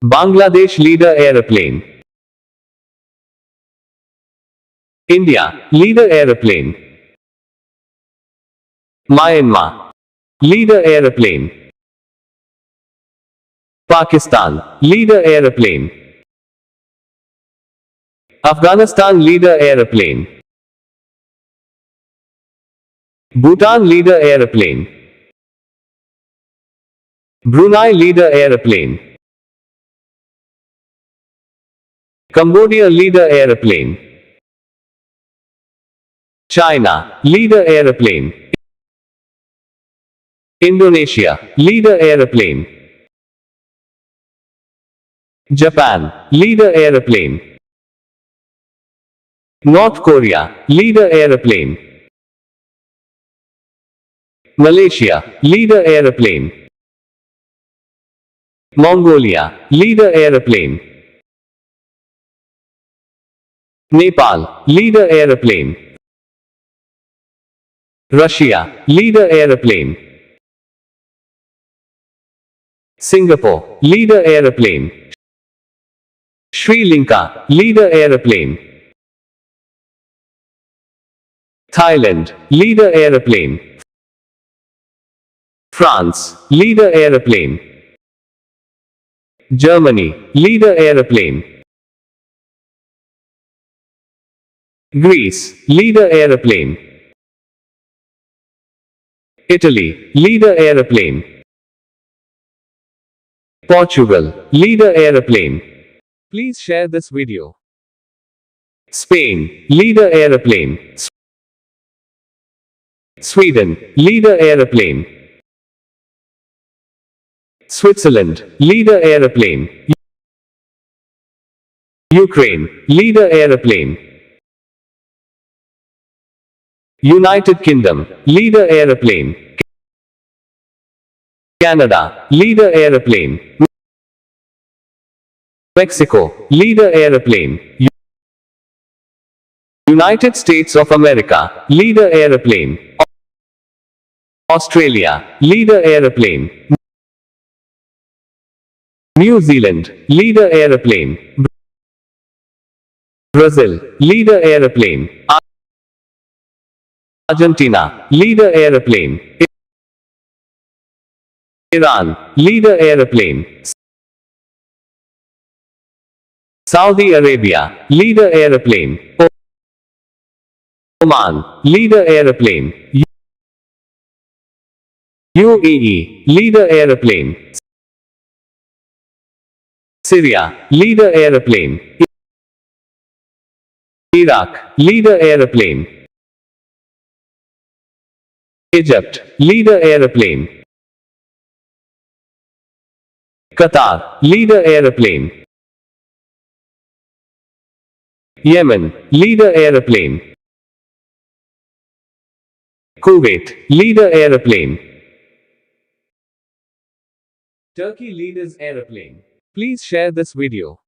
Bangladesh leader aeroplane. India leader aeroplane. Myanmar leader aeroplane. Pakistan leader aeroplane. Afghanistan leader aeroplane. Bhutan leader aeroplane. Brunei leader aeroplane. Cambodia leader aeroplane. China leader aeroplane. Indonesia leader aeroplane. Japan leader aeroplane. North Korea leader aeroplane. Malaysia leader aeroplane. Mongolia leader aeroplane. Nepal leader aeroplane. Russia leader aeroplane. Singapore leader aeroplane. Sri Lanka leader aeroplane. Thailand leader aeroplane. France leader aeroplane. Germany leader aeroplane. Greece leader aeroplane. Italy leader aeroplane. Portugal leader aeroplane. Please share this video. Spain leader aeroplane. Sweden leader aeroplane. Switzerland leader aeroplane. Ukraine leader aeroplane. United Kingdom leader aeroplane. Canada leader aeroplane. Mexico leader aeroplane. United States of America leader aeroplane. Australia leader aeroplane. New Zealand leader aeroplane. Brazil leader aeroplane. Argentina leader aeroplane. Iran leader aeroplane. Saudi Arabia leader aeroplane. Oman leader aeroplane. UAE leader aeroplane. Syria leader aeroplane. Iraq leader aeroplane. Egypt leader aeroplane. Qatar leader aeroplane. Yemen leader aeroplane. Kuwait leader aeroplane. Turkey leaders aeroplane. Please share this video.